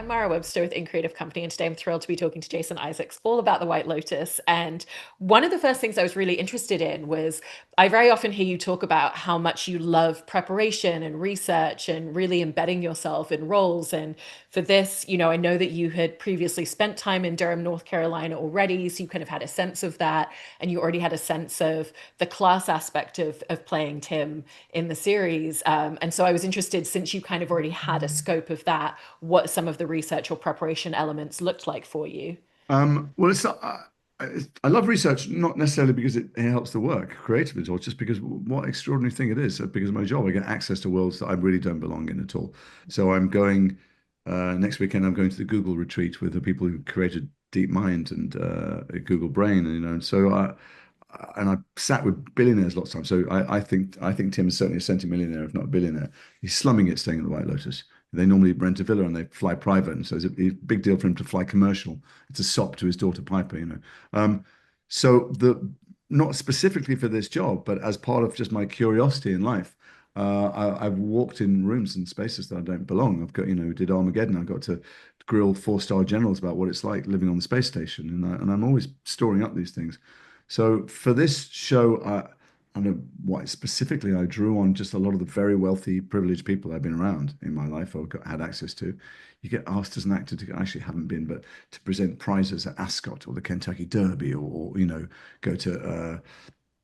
Mara Webster with In Creative Company, and today I'm thrilled to be talking to Jason Isaacs all about the White Lotus. And one of the first things I was really interested in was I very often hear you talk about how much you love preparation and research and really embedding yourself in roles. And for this, I know that you had previously spent time in Durham, North Carolina already, so you kind of had a sense of that, and you already had a sense of the class aspect of playing Tim in the series. And so I was interested, since you kind of already had a scope of that, what some of the research or preparation elements looked like for you. Well, I love research, not necessarily because it helps the work creatively at all, just because what extraordinary thing it is. Because of my job, I get access to worlds that I really don't belong in at all. So I'm going next weekend. I'm going to the Google retreat with the people who created DeepMind and Google Brain, and so I sat with billionaires lots of times. So I think Tim is certainly a centimillionaire, if not a billionaire. He's slumming it staying at the White Lotus. They normally rent a villa and they fly private, and so it's a big deal for him to fly commercial. It's a sop to his daughter Piper. Um, so the not specifically for this job, but as part of just my curiosity in life, I've walked in rooms and spaces that I don't belong. I've got, did Armageddon. I got to grill four-star generals about what it's like living on the space station, and I'm always storing up these things. So for this show, I don't know what specifically I drew on just a lot of the very wealthy, privileged people I've been around in my life or had access to. You get asked as an actor to actually haven't been, but to present prizes at Ascot or the Kentucky Derby or go to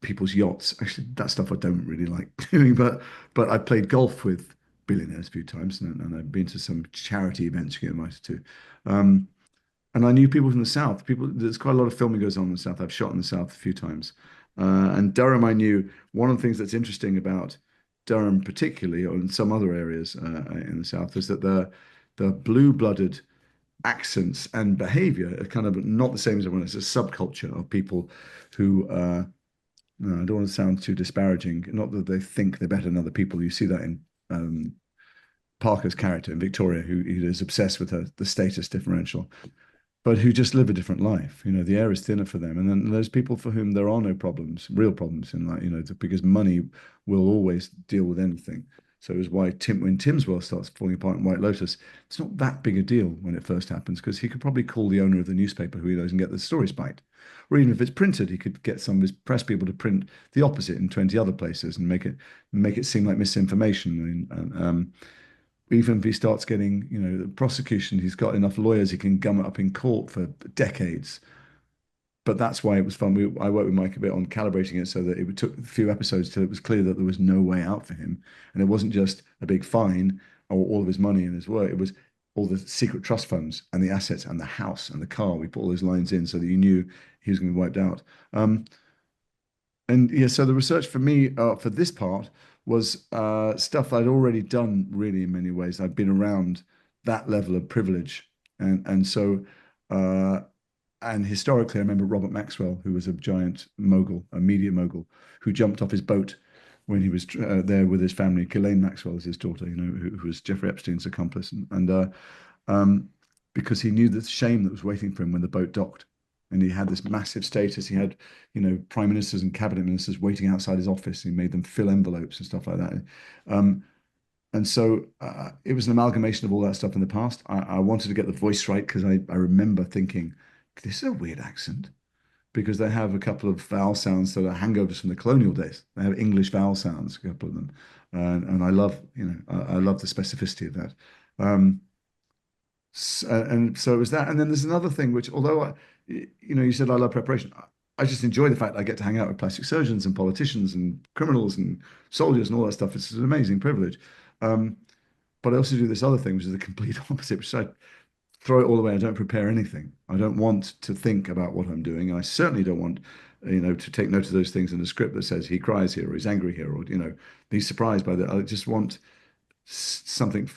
people's yachts. Actually, that stuff I don't really like doing, but I played golf with billionaires a few times and I've been to some charity events you get invited to. Um, and I knew people from the South. There's quite a lot of filming goes on in the South. I've shot in the South a few times. And Durham, I knew one of the things that's interesting about Durham, particularly, or in some other areas in the South, is that the blue-blooded accents and behavior are kind of not the same as everyone. It's a subculture of people who, no, I don't want to sound too disparaging. Not that they think they're better than other people. You see that in Parker's character in Victoria, who is obsessed with the status differential, but who just live a different life. The air is thinner for them. And then there's people for whom there are no problems, real problems in life, because money will always deal with anything. So it's why when Tim's world starts falling apart in White Lotus, it's not that big a deal when it first happens, because he could probably call the owner of the newspaper who he knows and get the story spiked. Or even if it's printed, he could get some of his press people to print the opposite in 20 other places and make it seem like misinformation. And even if he starts getting, the prosecution, he's got enough lawyers, he can gum it up in court for decades. But that's why it was fun. I worked with Mike a bit on calibrating it so that it took a few episodes till it was clear that there was no way out for him. And it wasn't just a big fine or all of his money and his work. It was all the secret trust funds and the assets and the house and the car. We put all those lines in so that you knew he was going to be wiped out. And yeah, so the research for me for this part was stuff I'd already done really in many ways. I've been around that level of privilege. And so and historically I remember Robert Maxwell, who was a giant mogul, a media mogul, who jumped off his boat when he was there with his family. Ghislaine Maxwell is his daughter, who was Jeffrey Epstein's accomplice. And because he knew the shame that was waiting for him when the boat docked. And he had this massive status. He had, prime ministers and cabinet ministers waiting outside his office. He made them fill envelopes and stuff like that. Um, and so it was an amalgamation of all that stuff in the past. I wanted to get the voice right because I remember thinking, this is a weird accent because they have a couple of vowel sounds that are hangovers from the colonial days. They have English vowel sounds, a couple of them. And I love, I love the specificity of that. Um, and so it was that. And then there's another thing, which although you said I love preparation. I just enjoy the fact that I get to hang out with plastic surgeons and politicians and criminals and soldiers and all that stuff. It's an amazing privilege. Um, but I also do this other thing, which is the complete opposite, which I throw it all away. I don't prepare anything. I don't want to think about what I'm doing. And I certainly don't want, to take note of those things in the script that says he cries here or he's angry here or, he's surprised by that. I just want something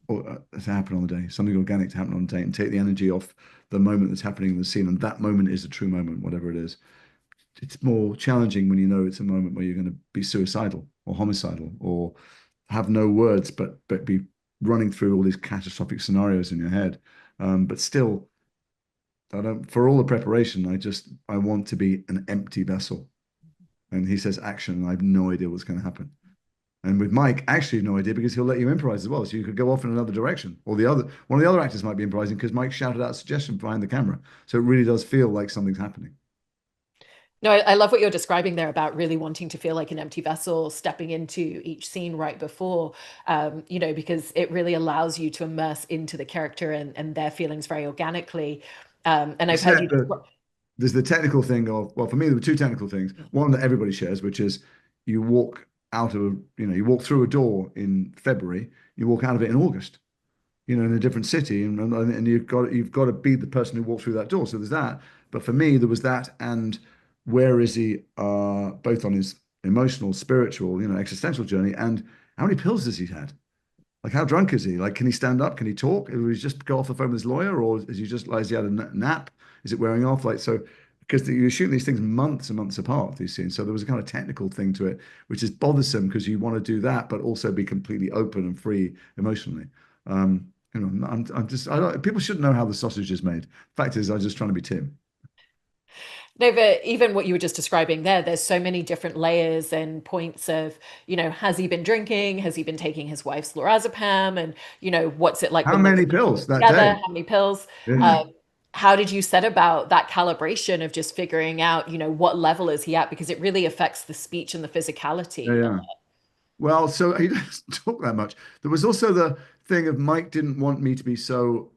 to happen on the day, something organic to happen on the day, and take the energy off the moment that's happening in the scene. And that moment is a true moment, whatever it is. It's more challenging when you know it's a moment where you're going to be suicidal or homicidal or have no words, but be running through all these catastrophic scenarios in your head. But still, I don't. For all the preparation, I want to be an empty vessel. And he says action, and I have no idea what's going to happen. And with Mike, actually, no idea because he'll let you improvise as well. So you could go off in another direction. Or the other one of the other actors might be improvising because Mike shouted out a suggestion behind the camera. So it really does feel like something's happening. No, I love what you're describing there about really wanting to feel like an empty vessel, stepping into each scene right before, because it really allows you to immerse into the character and their feelings very organically. And I've heard you Except that describe. there's the technical thing of, well, for me, there were two technical things. One that everybody shares, which is you walk out of, you walk through a door in February, you walk out of it in August, in a different city, and you've got to be the person who walked through that door. So there's that. But for me, there was that, and where is he, both on his emotional, spiritual, existential journey, and how many pills has he had? Like, how drunk is he? Like, can he stand up? Can he talk? Will he just go off the phone with his lawyer, or is he just like, has he had a nap? Is it wearing off? Like, so because you're shooting these things months and months apart, these scenes. So there was a kind of technical thing to it, which is bothersome because you want to do that, but also be completely open and free emotionally. I don't, people shouldn't know how the sausage is made. Fact is, I'm just trying to be Tim. No, but even what you were just describing there, there's so many different layers and points of, has he been drinking? Has he been taking his wife's lorazepam? And, what's it like How when they're many pills that together? day? How many pills? Yeah, Um, how did you set about that calibration of just figuring out, what level is he at? Because it really affects the speech and the yeah, physicality. yeah. Well, so he doesn't talk that much. There was also the thing of Mike didn't want me to be so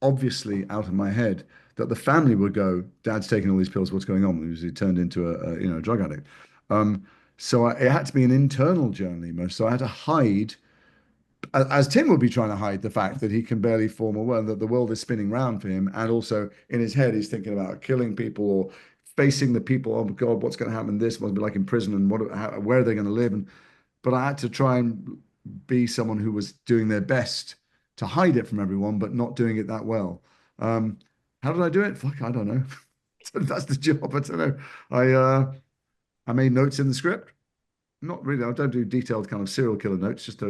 obviously out of my head that the family would go, "Dad's taking all these pills. What's going on?" Because he turned into a drug addict. Um, it had to be an internal journey, so I had to hide, as Tim would be trying to hide the fact that he can barely form a word, that the world is spinning round for him, and also in his head he's thinking about killing people or facing the people. Oh God, what's going to happen? This must be like in prison, and where are they going to live? And but I had to try and be someone who was doing their best to hide it from everyone, but not doing it that well. Um, how did I do it? Fuck, I don't know. That's the job. I don't know. I made notes in the script. Not really. I don't do detailed kind of serial killer notes. Just I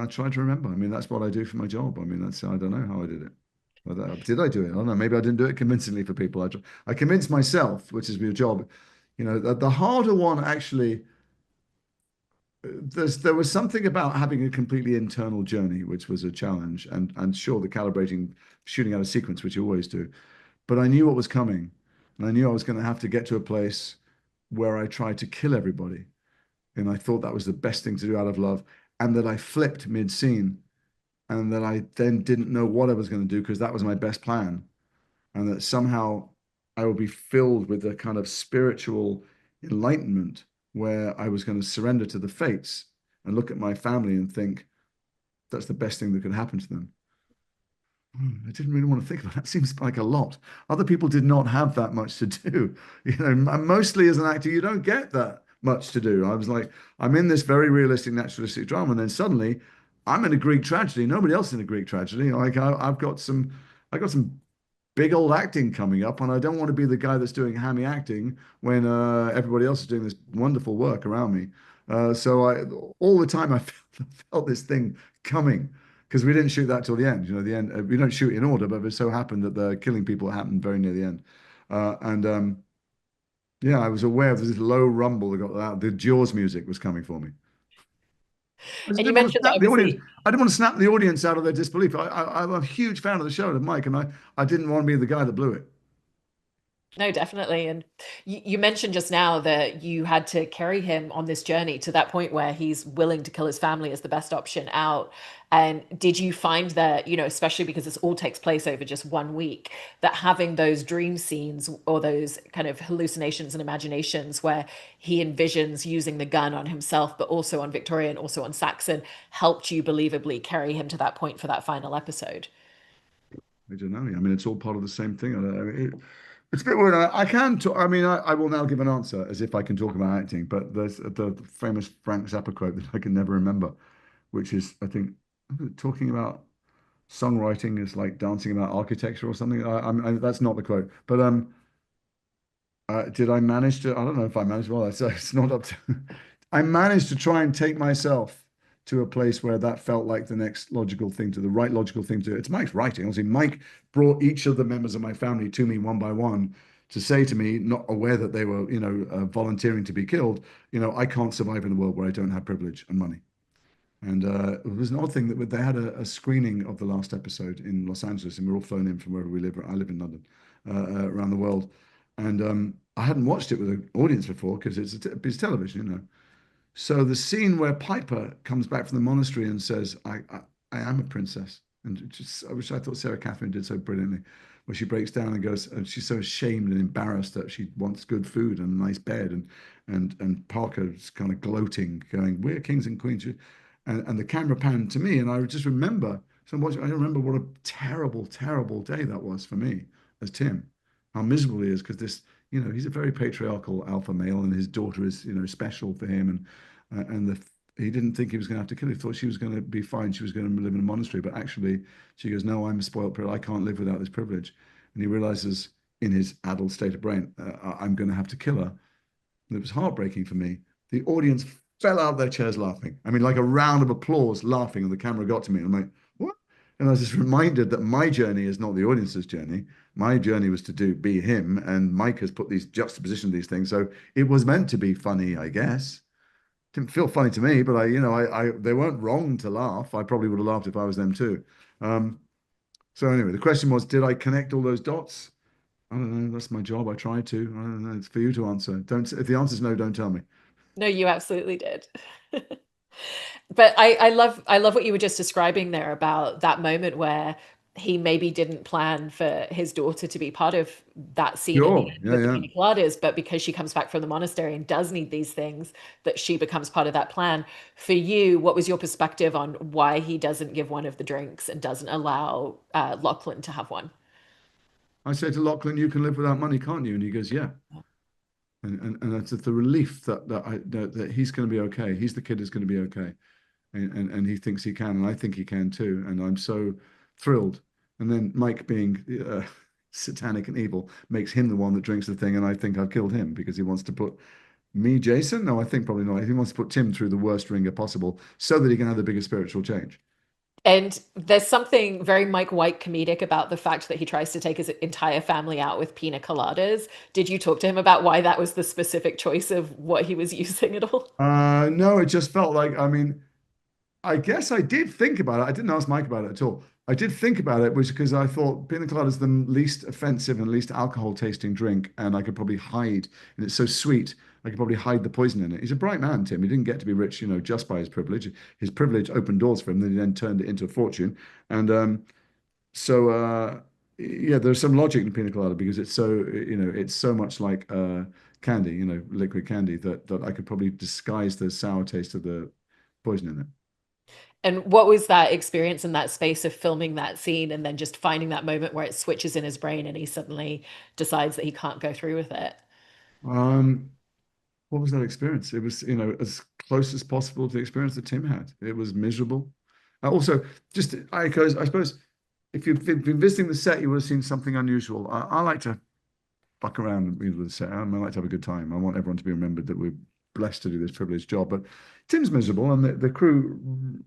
try to remember. I mean, that's what I do for my job. I mean, I don't know how I did it. But, did I do it? I don't know. Maybe I didn't do it convincingly for people. I convinced myself, which is your job. The harder one actually there was something about having a completely internal journey, which was a challenge, and sure, the calibrating, shooting out a sequence, which you always do. But I knew what was coming, and I knew I was going to have to get to a place where I tried to kill everybody, and I thought that was the best thing to do out of love, and that I flipped mid-scene, and that I then didn't know what I was going to do because that was my best plan, and that somehow I would be filled with a kind of spiritual enlightenment where I was going to surrender to the fates and look at my family and think that's the best thing that could happen to them. I didn't really want to think about that. Seems like a lot. Other people did not have that much to do. Mostly as an actor, you don't get that much to do. I was like, I'm in this very realistic, naturalistic drama, and then suddenly I'm in a Greek tragedy. Nobody else is in a Greek tragedy. Like I got some big old acting coming up, and I don't want to be the guy that's doing hammy acting when everybody else is doing this wonderful work around me. All the time I felt this thing coming because we didn't shoot that till the end. The end. We don't shoot in order, but it so happened that the killing people happened very near the end. And Yeah, I was aware of this low rumble that got out. The Jaws music was coming for me. I just And you didn't want to mentioned that snap the audience. obviously. I didn't want to snap the audience out of their disbelief. I'm a huge fan of the show, of Mike, and I didn't want to be the guy that blew it. No, definitely. And you mentioned just now that you had to carry him on this journey to that point where he's willing to kill his family as the best option out. And did you find that, especially because this all takes place over just 1 week, that having those dream scenes or those kind of hallucinations and imaginations where he envisions using the gun on himself, but also on Victoria and also on Saxon, helped you believably carry him to that point for that final episode? I don't know. I mean, it's all part of the same thing. It's a bit weird. I can talk. I mean, I will now give an answer as if I can talk about acting, but there's the famous Frank Zappa quote that I can never remember, which is, I think, talking about songwriting is like dancing about architecture or something. That's not the quote, but did I manage to? I don't know if I managed. Well, it's not up to. I managed to try and take myself to a place where that felt like the next logical thing to the right logical thing to. It's Mike's writing. Obviously, Mike brought each of the members of my family to me one by one to say to me, not aware that they were, volunteering to be killed, I can't survive in a world where I don't have privilege and money. And it was an odd thing that they had a screening of the last episode in Los Angeles, and we're all flown in from wherever we live. I live in London, around the world, and I hadn't watched it with an audience before because it's television, So the scene where Piper comes back from the monastery and says, I am a princess," and which I thought Sarah Catherine did so brilliantly, where she breaks down and goes, and she's so ashamed and embarrassed that she wants good food and a nice bed, and Parker's kind of gloating, going, "We're kings and queens," and the camera panned to me, and I just remember, so much, I remember what a terrible, terrible day that was for me as Tim, how miserable he is because he's a very patriarchal alpha male, and his daughter is, special for him, and he didn't think he was going to have to kill her. He thought she was going to be fine. She was going to live in a monastery, but actually, she goes, "No, I'm a spoiled privilege. I can't live without this privilege." And he realizes in his adult state of brain, "I'm going to have to kill her." And it was heartbreaking for me. The audience fell out of their chairs laughing. I mean, like a round of applause laughing, and the camera got to me. And I'm like, "What?" And I was just reminded that my journey is not the audience's journey. My journey was to be him, and Mike has put these juxtaposition of these things. So it was meant to be funny, I guess. Didn't feel funny to me, but they weren't wrong to laugh. I probably would have laughed if I was them too. Um, so anyway, the question was, did I connect all those dots? I don't know. That's my job. I tried to. I don't know. It's for you to answer. Don't. If the answer's no, don't tell me. No, you absolutely did. But I love what you were just describing there about that moment where he maybe didn't plan for his daughter to be part of that scene at the Sure. end Yeah, with the yeah. pina coladas, but because she comes back from the monastery and does need these things, that she becomes part of that plan. For you, what was your perspective on why he doesn't give one of the drinks and doesn't allow Lachlan to have one? I say to Lachlan, "You can live without money, can't you?" And he goes, "Yeah." And that's the relief that he's going to be okay. He's the kid who's going to be okay, and he thinks he can, and I think he can too. And I'm so thrilled. And then Mike, being satanic and evil, makes him the one that drinks the thing, and I think I've killed him because he wants to put me, Jason. No, I think probably not. He wants to put Tim through the worst ringer possible so that he can have the biggest spiritual change. And there's something very Mike White comedic about the fact that he tries to take his entire family out with pina coladas. Did you talk to him about why that was the specific choice of what he was using at all? No, it just felt like, I mean, I guess I did think about it. I didn't ask Mike about it at all. I did think about it, which because I thought pina colada is the least offensive and least alcohol tasting drink, and I could probably hide, and it's so sweet. I could probably hide the poison in it. He's a bright man, Tim. He didn't get to be rich, just by his privilege. His privilege opened doors for him. Then he then turned it into a fortune, and so yeah, there's some logic in pina colada because it's so much like candy, liquid candy that I could probably disguise the sour taste of the poison in it. And what was that experience in that space of filming that scene and then just finding that moment where it switches in his brain and he suddenly decides that he can't go through with it? Um, what was that experience? It was, as close as possible to the experience that Tim had. It was miserable. Also, I suppose if you've been visiting the set, you would have seen something unusual. I like to fuck around with the set. I like to have a good time. I want everyone to be remembered that we're blessed to do this privileged job. But Tim's miserable, and the crew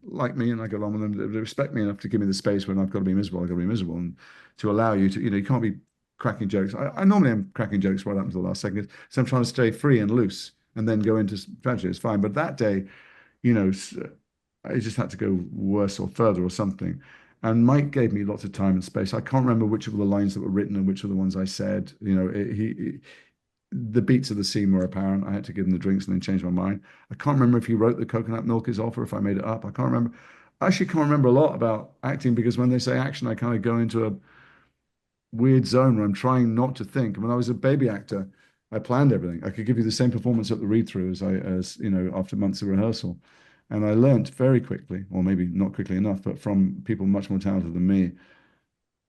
like me, and I go along with them. They respect me enough to give me the space when I've got to be miserable. I've got to be miserable, and to allow you to, you can't be cracking jokes. I normally am cracking jokes right up until the last second, so I'm trying to stay free and loose, and then go into tragedy. It's fine. But that day, you know, I just had to go worse or further or something. And Mike gave me lots of time and space. I can't remember which of the lines that were written and which of the ones I said. The beats of the scene were apparent. I had to give him the drinks and then change my mind. I can't remember if he wrote the coconut milk is off or if I made it up. I can't remember. I actually can't remember a lot about acting because when they say action, I kind of go into a weird zone where I'm trying not to think. When I was a baby actor, I planned everything. I could give you the same performance at the read through as after months of rehearsal. And I learned very quickly, or maybe not quickly enough, but from people much more talented than me,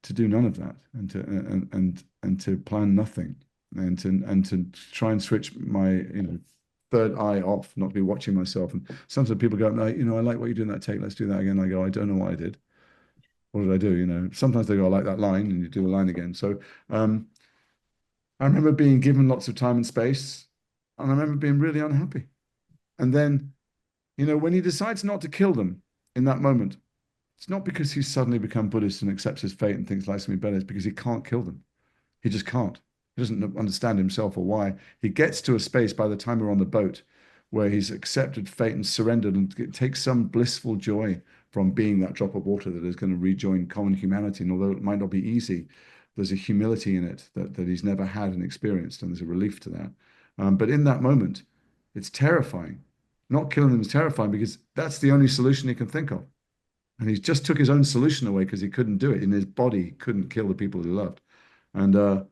to do none of that and to plan nothing and to try and switch my third eye off, not to be watching myself. And sometimes people go, "No, I like what you do in that take. Let's do that again." I go, "I don't know what I did. What did I do?" Sometimes they go, "I like that line," and you do a line again. So um, I remember being given lots of time and space, and I remember being really unhappy. And then, when he decides not to kill them in that moment, it's not because he's suddenly become Buddhist and accepts his fate and thinks life's going to be better. It's because he can't kill them. He just can't. He doesn't understand himself or why. He gets to a space by the time we're on the boat where he's accepted fate and surrendered and takes some blissful joy from being that drop of water that is going to rejoin common humanity. And although it might not be easy, there's a humility in it that he's never had and experienced, and there's a relief to that. But in that moment, it's terrifying. Not killing them is terrifying because that's the only solution he can think of. And he just took his own solution away because he couldn't do it. In his body, he couldn't kill the people he loved. And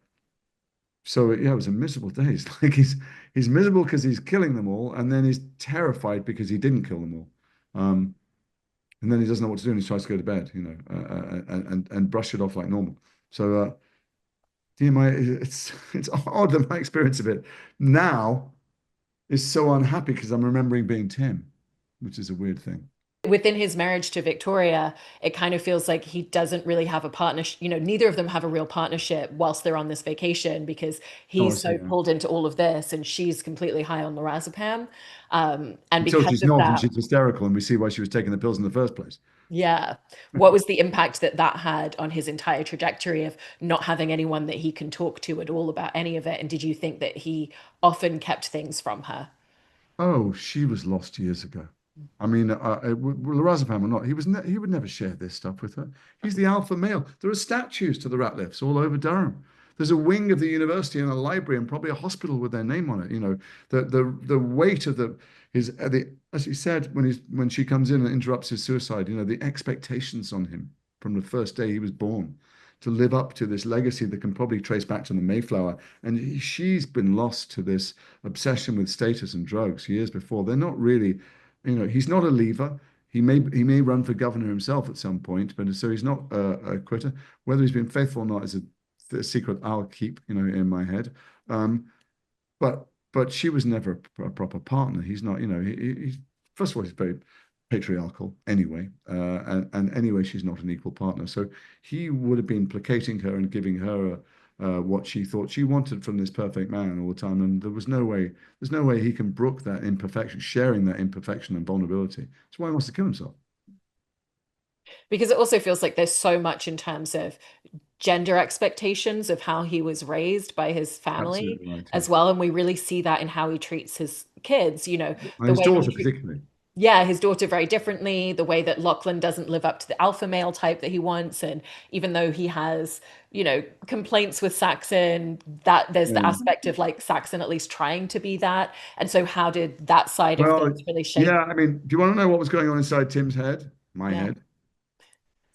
so yeah, it was a miserable day. It's like he's miserable because he's killing them all, and then he's terrified because he didn't kill them all. And then he doesn't know what to do, and he tries to go to bed, and brush it off like normal. So yeah, it's odd that my experience of it now is so unhappy because I'm remembering being Tim, which is a weird thing. Within his marriage to Victoria, it kind of feels like he doesn't really have a partnership. Neither of them have a real partnership whilst they're on this vacation because Oh, I he's see. so Yeah. pulled into all of this and she's completely high on lorazepam. And Until because she's of not, and that, she's hysterical, and we see why she was taking the pills in the first place. yeah, what was the impact that that had on his entire trajectory of not having anyone that he can talk to at all about any of it? And did you think that he often kept things from her? Oh, she was lost years ago. I mean, lorazepam or not, he would never share this stuff with her. He's the alpha male. There are statues to the Ratliffs all over Durham. There's a wing of the university and a library and probably a hospital with their name on it. The weight of the as he said when she comes in and interrupts his suicide. The expectations on him from the first day he was born to live up to this legacy that can probably trace back to the Mayflower. And she's been lost to this obsession with status and drugs years before. They're not really, he's not a leaver. He may run for governor himself at some point, but so he's not a quitter. Whether he's been faithful or not is a secret I'll keep, in my head. Um, but she was never a proper partner. He's not, he's first of all, he's very patriarchal anyway, and anyway, she's not an equal partner. So he would have been placating her and giving her what she thought she wanted from this perfect man all the time, and there's no way he can brook that imperfection, sharing that imperfection and vulnerability. That's why he wants to kill himself. Because it also feels like there's so much in terms of gender expectations of how he was raised by his family Absolutely right. Yeah, as well. And we really see that in how he treats his kids, and the his way that daughter particularly. yeah, his daughter very differently, the way that Lachlan doesn't live up to the alpha male type that he wants. And even though he has, complaints with Saxon, that there's the Yeah. aspect of like Saxon at least trying to be that. And so how did that side of Well, things really shape? yeah. I mean, do you want to know what was going on inside Tim's head? My Yeah, head.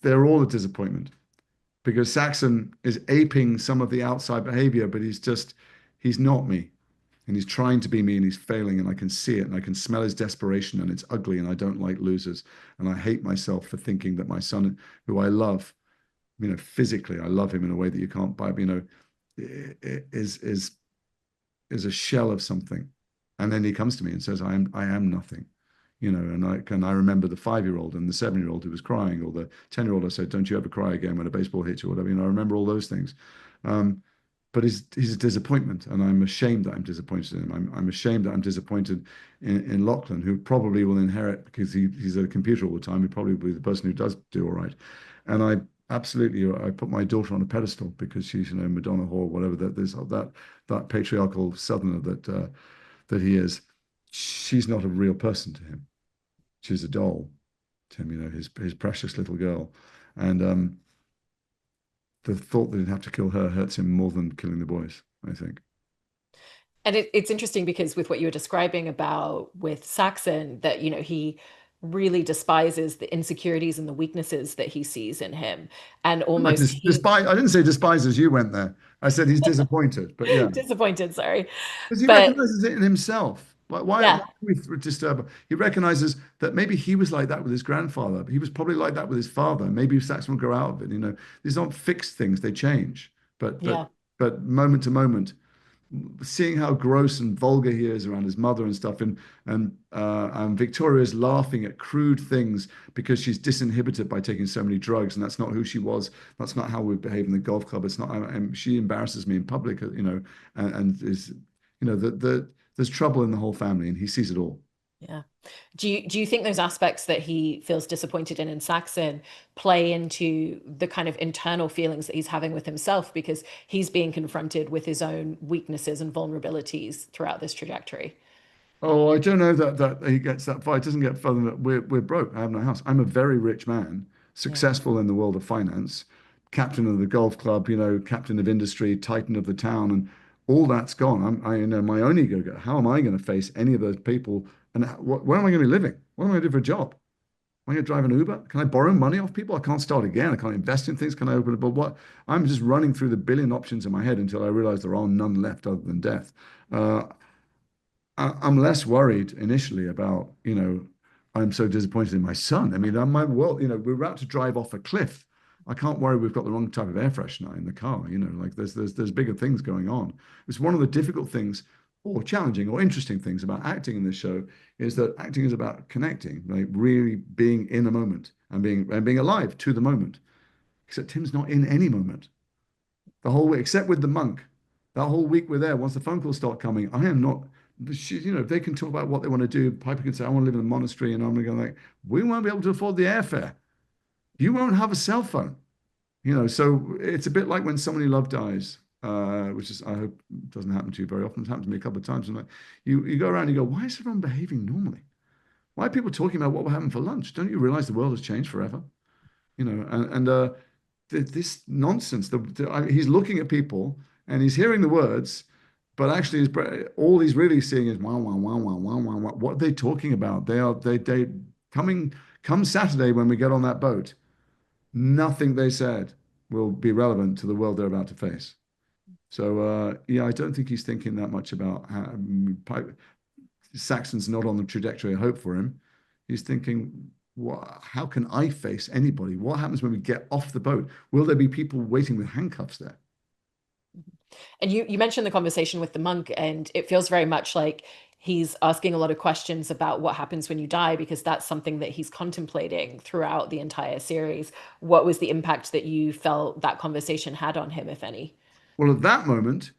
They're all a disappointment because Saxon is aping some of the outside behavior, but he's not me. And he's trying to be me and he's failing. And I can see it and I can smell his desperation and it's ugly. And I don't like losers. And I hate myself for thinking that my son, who I love, physically, I love him in a way that you can't buy, is a shell of something. And then he comes to me and says, I am nothing. And I remember the 5-year-old and the 7-year-old who was crying, or the 10-year-old I said, don't you ever cry again when a baseball hits you or whatever. I remember all those things. But he's a disappointment, and I'm ashamed that I'm disappointed in him. I'm ashamed that I'm disappointed in Lachlan, who probably will inherit because he's at a computer all the time. He probably will be the person who does do all right. And I put my daughter on a pedestal because she's Madonna Hall, whatever that patriarchal Southerner that he is. She's not a real person to him. She's a doll to him, his precious little girl, and the thought that he'd have to kill her hurts him more than killing the boys, I think. and it's interesting because with what you were describing about with Saxon, that he really despises the insecurities and the weaknesses that he sees in him, and almost he Despite, I didn't say despise as you went there. I said he's disappointed, but yeah, disappointed, sorry, because he but recognizes it in himself. Why yeah, do we disturb him? He recognizes that maybe he was like that with his grandfather. But he was probably like that with his father. Maybe Saxon will grow out of it. These aren't fixed things; they change. But yeah. moment to moment, seeing how gross and vulgar he is around his mother and stuff, and Victoria's laughing at crude things because she's disinhibited by taking so many drugs, and that's not who she was. That's not how we behave in the golf club. It's not. And she embarrasses me in public, and is, there's trouble in the whole family, and he sees it all. Yeah. Do you think those aspects that he feels disappointed in Saxon play into the kind of internal feelings that he's having with himself because he's being confronted with his own weaknesses and vulnerabilities throughout this trajectory? Oh, I don't know that he gets that far. It doesn't get further than we're broke. I have no house. I'm a very rich man, Yeah. successful in the world of finance, captain of the golf club, captain of industry, titan of the town, and all that's gone. My own ego. How am I going to face any of those people? And where am I going to be living? What am I going to do for a job? Am I going to drive an Uber? Can I borrow money off people? I can't start again. I can't invest in things. Can I open it? But what? I'm just running through the billion options in my head until I realize there are none left other than death. Uh, I'm less worried initially about, I'm so disappointed in my son. I mean, my world, we're about to drive off a cliff. I can't worry we've got the wrong type of air freshener in the car. Like there's bigger things going on. It's one of the difficult things, or challenging, or interesting things about acting in this show is that acting is about connecting, like really being in a moment and being alive to the moment. Except Tim's not in any moment the whole week, except with the monk. That whole week we're there. Once the phone calls start coming, I am not. They can talk about what they want to do. Piper can say, "I want to live in a monastery," and I'm going to go like, "We won't be able to afford the airfare. You won't have a cell phone." So it's a bit like when someone you love dies, which is I hope doesn't happen to you very often. It's happened to me a couple of times. And like, you go around and you go, "Why is everyone behaving normally? Why are people talking about what we're having for lunch? Don't you realize the world has changed forever?" And this nonsense. He's looking at people and he's hearing the words, but actually, all he's really seeing is wow, wow, wow, wow, wow, wow, wow. What are they talking about? They coming come Saturday when we get on that boat. Nothing they said will be relevant to the world they're about to face. So yeah, I don't think he's thinking that much about Saxon's not on the trajectory I hope for him. He's thinking, how can I face anybody? What happens when we get off the boat? Will there be people waiting with handcuffs there? And you mentioned the conversation with the monk, and it feels very much like he's asking a lot of questions about what happens when you die, because that's something that he's contemplating throughout the entire series. What was the impact that you felt that conversation had on him, if any? Well, at that moment,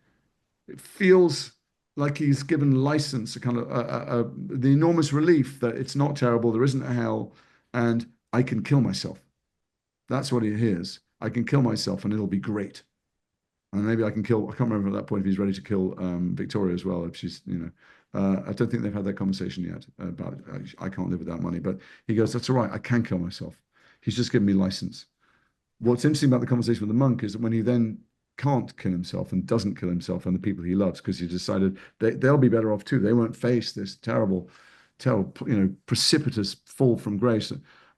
it feels like he's given license, a kind of the enormous relief that it's not terrible, there isn't a hell, and I can kill myself. That's what he hears. I can kill myself, and it'll be great. And maybe I can kill. I can't remember at that point if he's ready to kill Victoria as well. If she's. I don't think they've had that conversation yet about I can't live without money. But he goes, "That's all right. I can kill myself." He's just given me license. What's interesting about the conversation with the monk is that when he then can't kill himself and doesn't kill himself and the people he loves, because he decided they'll be better off too. They won't face this terrible, precipitous fall from grace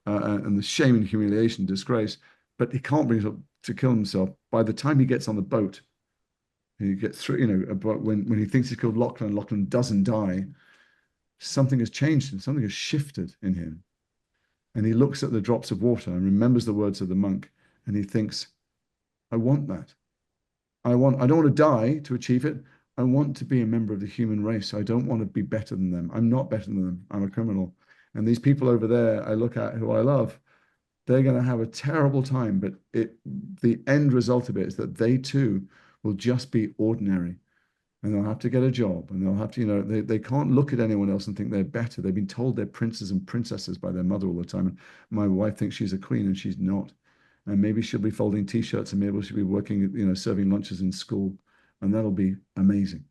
and the shame and humiliation, disgrace. But he can't bring himself to kill himself. By the time he gets on the boat, he gets through, but when he thinks he's killed Lachlan, Lachlan doesn't die. Something has changed him, something has shifted in him. And he looks at the drops of water and remembers the words of the monk, and he thinks, I want that. I don't want to die to achieve it. I want to be a member of the human race. I don't want to be better than them. I'm not better than them. I'm a criminal. And these people over there I look at who I love, they're going to have a terrible time, but the end result of it is that they too will just be ordinary and they'll have to get a job and they'll have to, they can't look at anyone else and think they're better. They've been told they're princes and princesses by their mother all the time. And my wife thinks she's a queen and she's not. And maybe she'll be folding t-shirts and maybe she'll be working, serving lunches in school. And that'll be amazing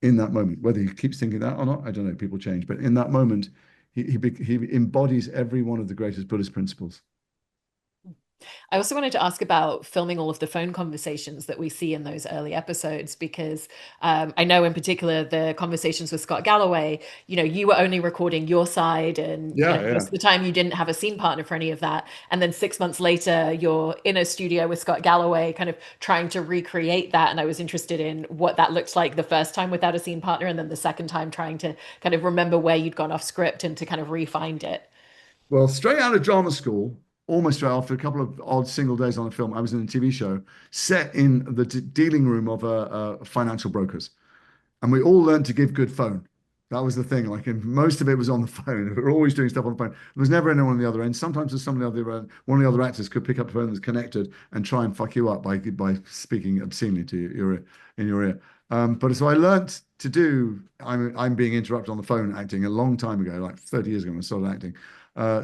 in that moment. Whether he keeps thinking that or not, I don't know. People change. But in that moment, he embodies every one of the greatest Buddhist principles. I also wanted to ask about filming all of the phone conversations that we see in those early episodes, because I know in particular the conversations with Scott Galloway, you were only recording your side, and Yeah, most yeah. of the time you didn't have a scene partner for any of that. And then 6 months later, you're in a studio with Scott Galloway, kind of trying to recreate that. And I was interested in what that looked like the first time without a scene partner, and then the second time trying to kind of remember where you'd gone off script and to kind of re-find it. Well, straight out of drama school, almost straight after a couple of odd single days on a film, I was in a TV show set in the dealing room of financial brokers. And we all learned to give good phone. That was the thing. Like, and most of it was on the phone. We were always doing stuff on the phone. There was never anyone on the other end. Sometimes there's somebody on the other end. One of the other actors could pick up the phone that's connected and try and fuck you up by speaking obscenely to you in your ear. But so I learnt to do. I'm being interrupted on the phone acting a long time ago, like 30 years ago when I started acting.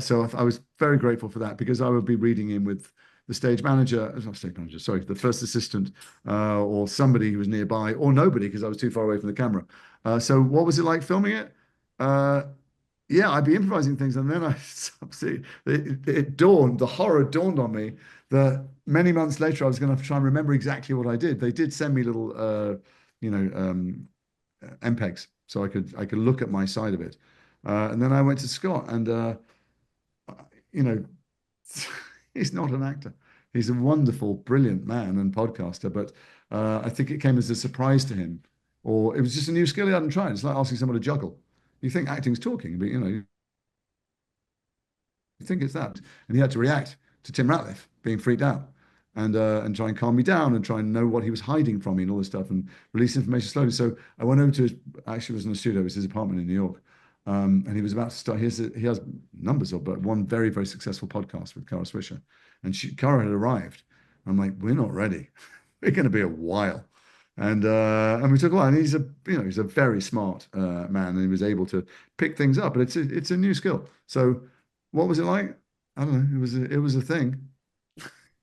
So I was very grateful for that because I would be reading in with the stage manager, not stage manager, sorry, the first assistant, or somebody who was nearby, or nobody because I was too far away from the camera. So what was it like filming it? Uh, yeah, I'd be improvising things, and then the horror dawned on me that many months later I was going to try and remember exactly what I did. They did send me little, you know, MPEGs, so I could look at my side of it, and then I went to Scott, and you know, he's not an actor. He's a wonderful, brilliant man and podcaster, but I think it came as a surprise to him, or it was just a new skill he hadn't tried. It's like asking someone to juggle. You think acting's talking, but you think it's that. And he had to react to Tim Ratliff being freaked out and try and calm me down and try and know what he was hiding from me and all this stuff and release information slowly. So I went over to his, actually it was in the studio, it was his apartment in New York. And he was about to start. He has numbers of, but one very, very successful podcast with Cara Swisher. And Cara had arrived. I'm like, we're not ready. We're going to be a while. And we took a while. And he's a very smart man, and he was able to pick things up. But it's a new skill. So what was it like? I don't know. It was a thing.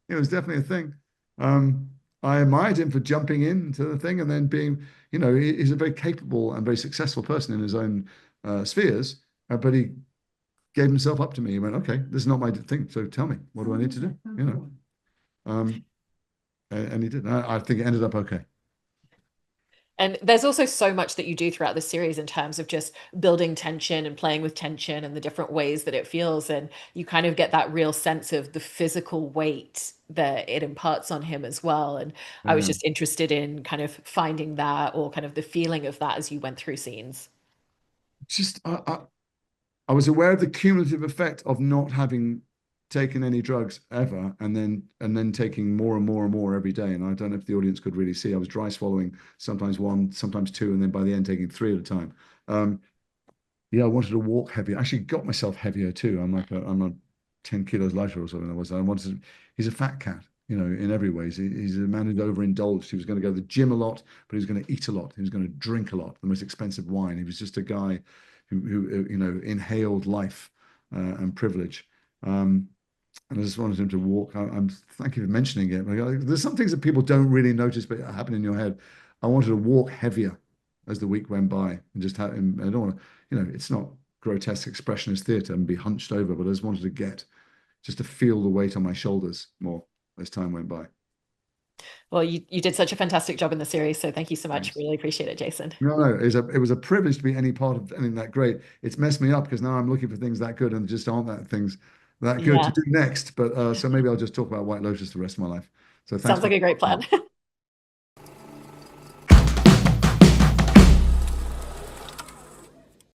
It was definitely a thing. Um, I admired him for jumping into the thing and then being, he's a very capable and very successful person in his own spheres. But he gave himself up to me. He went, okay, this is not my thing. So tell me, what do I need to do? Um, and he did. I think it ended up okay. And there's also so much that you do throughout the series in terms of just building tension and playing with tension and the different ways that it feels. And you kind of get that real sense of the physical weight that it imparts on him as well. And I was Yeah. just interested in kind of finding that or kind of the feeling of that as you went through scenes. Just I was aware of the cumulative effect of not having taken any drugs ever, and then taking more and more and more every day. And I don't know if the audience could really see. I was dry swallowing, sometimes one, sometimes two, and then by the end taking three at a time. Yeah, I wanted to walk heavier. I actually got myself heavier too. I'm a 10 kilos lighter or something. He's a fat cat, in every ways. He's a man who'd overindulged. He was going to go to the gym a lot, but he was going to eat a lot. He was going to drink a lot, the most expensive wine. He was just a guy who inhaled life and privilege. And I just wanted him to walk. Thank you for mentioning it. There's some things that people don't really notice, but happen in your head. I wanted to walk heavier as the week went by, and just have him. I don't want to, it's not grotesque expressionist theatre and be hunched over, but I just wanted to just to feel the weight on my shoulders more as time went by. Well, you did such a fantastic job in the series. So thank you so much. Thanks. Really appreciate it, Jason. No, no, it was a privilege to be any part of anything that great. It's messed me up because now I'm looking for things that good and just aren't that things that good to Yeah, do next. But so maybe I'll just talk about White Lotus the rest of my life. So thanks sounds for like a great plan.